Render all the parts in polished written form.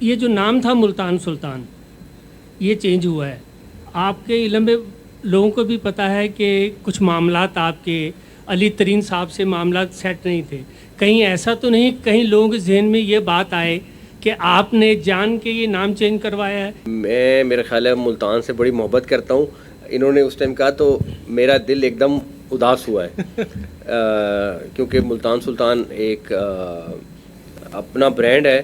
یہ جو نام تھا ملتان سلطان یہ چینج ہوا ہے. آپ کے علم میں لوگوں کو بھی پتہ ہے کہ کچھ معاملات آپ کے علی ترین صاحب سے معاملات سیٹ نہیں تھے. کہیں ایسا تو نہیں کہیں لوگوں کے ذہن میں یہ بات آئے کہ آپ نے جان کے یہ نام چینج کروایا ہے؟ میں میرا خیال ہے ملتان سے بڑی محبت کرتا ہوں. انہوں نے اس ٹائم کہا تو میرا دل ایک دم اداس ہوا ہے کیونکہ ملتان سلطان ایک اپنا برانڈ ہے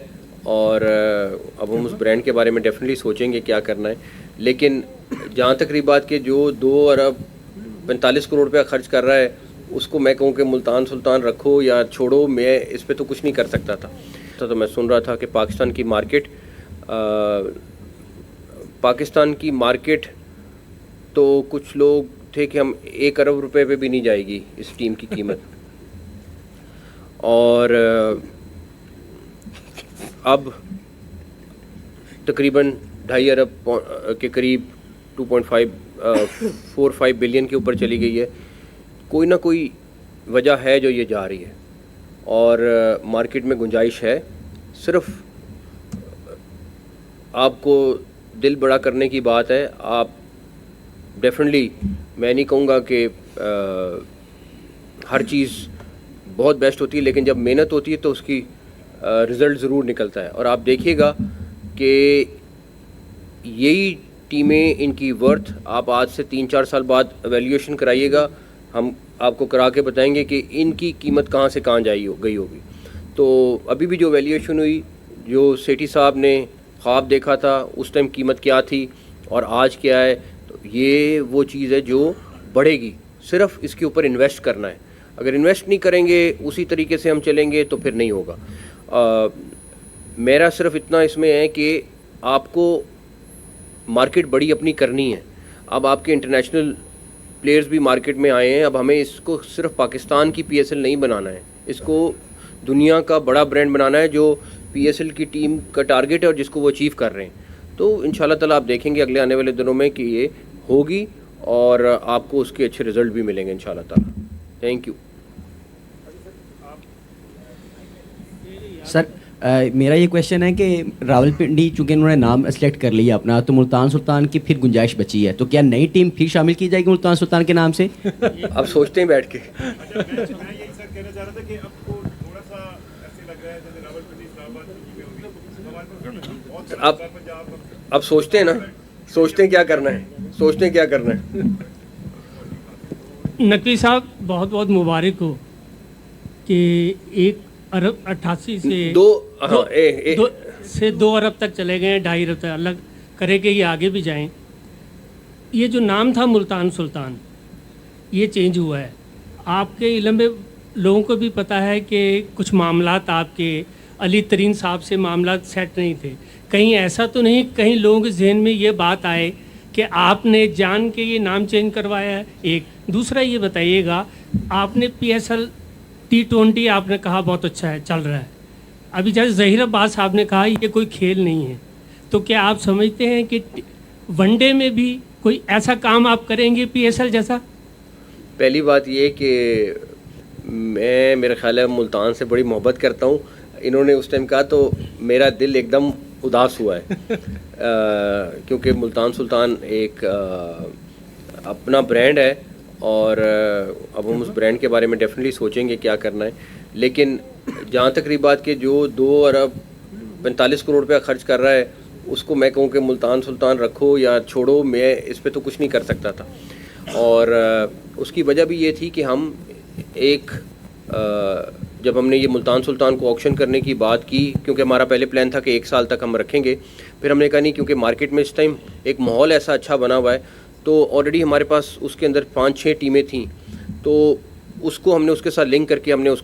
اور اب ہم اس برانڈ کے بارے میں ڈیفینیٹلی سوچیں گے کیا کرنا ہے. لیکن جہاں تک رہی بات کہ جو 2 ارب 45 کروڑ روپیہ خرچ کر رہا ہے اس کو میں کہوں کہ ملتان سلطان رکھو یا چھوڑو، میں اس پہ تو کچھ نہیں کر سکتا تھا. تو میں سن رہا تھا کہ پاکستان کی مارکیٹ تو کچھ لوگ تھے کہ ہم 1 ارب روپے پہ بھی نہیں جائے گی اس ٹیم کی قیمت، اور اب تقریباً 2.5 ارب کے قریب 2.45 بلین کے اوپر چلی گئی ہے. کوئی نہ کوئی وجہ ہے جو یہ جا رہی ہے اور مارکیٹ میں گنجائش ہے. صرف آپ کو دل بڑا کرنے کی بات ہے. آپ ڈیفینیٹلی، میں نہیں کہوں گا کہ ہر چیز بہت بیسٹ ہوتی ہے، لیکن جب محنت ہوتی ہے تو اس کی رزلٹ ضرور نکلتا ہے. اور آپ دیکھیے گا کہ یہی ٹیمیں، ان کی ورتھ آپ آج سے 3-4 سال بعد ایویلیویشن کرائیے گا، ہم آپ کو کرا کے بتائیں گے کہ ان کی قیمت کہاں سے کہاں گئی ہوگی. تو ابھی بھی جو ایویلیویشن ہوئی، جو سیٹھی صاحب نے خواب دیکھا تھا اس ٹائم قیمت کیا تھی اور آج کیا ہے، تو یہ وہ چیز ہے جو بڑھے گی. صرف اس کے اوپر انویسٹ کرنا ہے. اگر انویسٹ نہیں کریں گے، اسی طریقے سے ہم چلیں گے تو پھر نہیں ہوگا. میرا صرف اتنا اس میں ہے کہ آپ کو مارکیٹ بڑی اپنی کرنی ہے. اب آپ کے انٹرنیشنل پلیئرز بھی مارکیٹ میں آئے ہیں. اب ہمیں اس کو صرف پاکستان کی PSL نہیں بنانا ہے، اس کو دنیا کا بڑا برانڈ بنانا ہے جو PSL کی ٹیم کا ٹارگیٹ ہے اور جس کو وہ اچیو کر رہے ہیں. تو انشاءاللہ تعالیٰ آپ دیکھیں گے اگلے آنے والے دنوں میں کہ یہ ہوگی اور آپ کو اس کے اچھے رزلٹ بھی ملیں گے انشاءاللہ تعالیٰ. Thank you. سر میرا یہ کویشچن ہے کہ راول پنڈی چونکہ انہوں نے نام سلیکٹ کر لیا اپنا، تو ملتان سلطان کی پھر گنجائش بچی ہے، تو کیا نئی ٹیم پھر شامل کی جائے گی ملتان سلطان کے نام سے؟ اب سوچتے ہیں بیٹھ کے. اب سوچتے ہیں نا، سوچتے ہیں کیا کرنا ہے. نقوی صاحب بہت بہت مبارک ہو کہ 1 ارب 88 سے 2 ارب تک چلے گئے ہیں، 2.5 ارب تک. اللہ کرے کہ یہ آگے بھی جائیں. یہ جو نام تھا ملتان سلطان یہ چینج ہوا ہے. آپ کے علم میں لوگوں کو بھی پتہ ہے کہ کچھ معاملات آپ کے علی ترین صاحب سے معاملات سیٹ نہیں تھے. کہیں ایسا تو نہیں کہیں لوگوں کے ذہن میں یہ بات آئے کہ آپ نے جان کے یہ نام چینج کروایا ہے؟ ایک دوسرا یہ بتائیے گا، آپ نے PSL T20 آپ نے کہا بہت اچھا ہے، چل رہا ہے. ابھی جیسے ظہیر عباس صاحب نے کہا یہ کوئی کھیل نہیں ہے، تو کیا آپ سمجھتے ہیں کہ ون ڈے میں بھی کوئی ایسا کام آپ کریں گے PSL جیسا؟ پہلی بات یہ کہ میں میرا خیال ہے ملتان سے بڑی محبت کرتا ہوں. انہوں نے اس ٹائم کہا تو میرا دل ایک دم اداس ہوا ہے کیونکہ ملتان سلطان ایک اپنا برانڈ ہے اور اب ہم اس برانڈ کے بارے میں ڈیفینیٹلی سوچیں گے کیا کرنا ہے. لیکن جہاں تک رہی بات کہ جو 2 ارب 45 کروڑ روپیہ خرچ کر رہا ہے اس کو میں کہوں کہ ملتان سلطان رکھو یا چھوڑو، میں اس پہ تو کچھ نہیں کر سکتا تھا. اور اس کی وجہ بھی یہ تھی کہ ہم جب ہم نے یہ ملتان سلطان کو آکشن کرنے کی بات کی، کیونکہ ہمارا پہلے پلان تھا کہ 1 سال تک ہم رکھیں گے، پھر ہم نے کہا نہیں، کیونکہ مارکیٹ میں اس ٹائم ایک ماحول ایسا اچھا بنا ہوا ہے، تو آلریڈی ہمارے پاس اس کے اندر 5-6 ٹیمیں تھیں، تو اس کو ہم نے اس کے ساتھ لنک کر کے ہم نے اس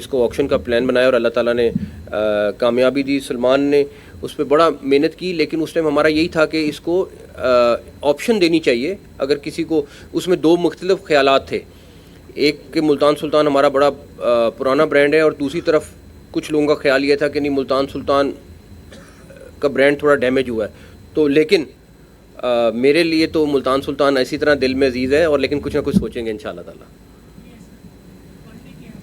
کو آکشن کا پلان بنایا اور اللہ تعالیٰ نے کامیابی دی. سلمان نے اس پہ بڑا محنت کی، لیکن اس ٹائم ہمارا یہی تھا کہ اس کو آپشن دینی چاہیے اگر کسی کو. اس میں 2 مختلف خیالات تھے، ایک کہ ملتان سلطان ہمارا بڑا پرانا برانڈ ہے، اور دوسری طرف کچھ لوگوں کا خیال یہ تھا کہ نہیں، ملتان سلطان کا برانڈ تھوڑا ڈیمیج ہوا ہے. تو لیکن میرے لیے تو ملتان سلطان اسی طرح دل میں عزیز ہے، اور لیکن کچھ نہ کچھ سوچیں گے انشاءاللہ تعالیٰ.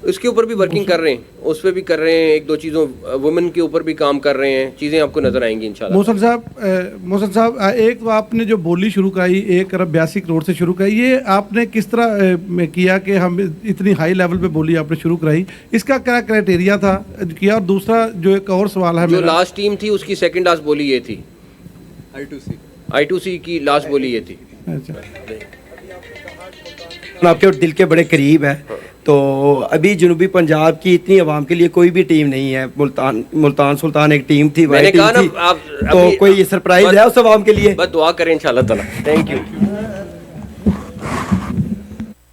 اس کے اوپر بھی ورکنگ کر رہے ہیں, اس پہ بھی کر رہے ہیں, ایک دو چیزوں وومن کے اوپر بھی کام کر رہے ہیں, چیزیں آپ کو نظر آئیں گی انشاءاللہ. محسن صاحب ایک تو آپ نے جو بولی شروع کرائی 1.82 کروڑ سے شروع کرائی, یہ آپ نے کس طرح کیا کہ ہم اتنی ہائی لیول پہ بولی آپ نے شروع کرائی, اس کا کیا کرائٹیریا تھا کیا؟ اور دوسرا جو ایک اور سوال ہے جو لاسٹ ٹیم تھی اس کی سیکنڈ لاسٹ بولی یہ تھی, I2C کی لاسٹ بولی یہ تھی. آپ کے دل کے بڑے قریب ہے, تو ابھی جنوبی پنجاب کی اتنی عوام کے لیے کوئی بھی ٹیم نہیں ہے. ملتان سلطان ایک ٹیم تھی, میں نے کہا نا, تو کوئی سرپرائز ہے اس عوام کے لیے؟ بس دعا کریں انشاءاللہ تعالی. Thank you.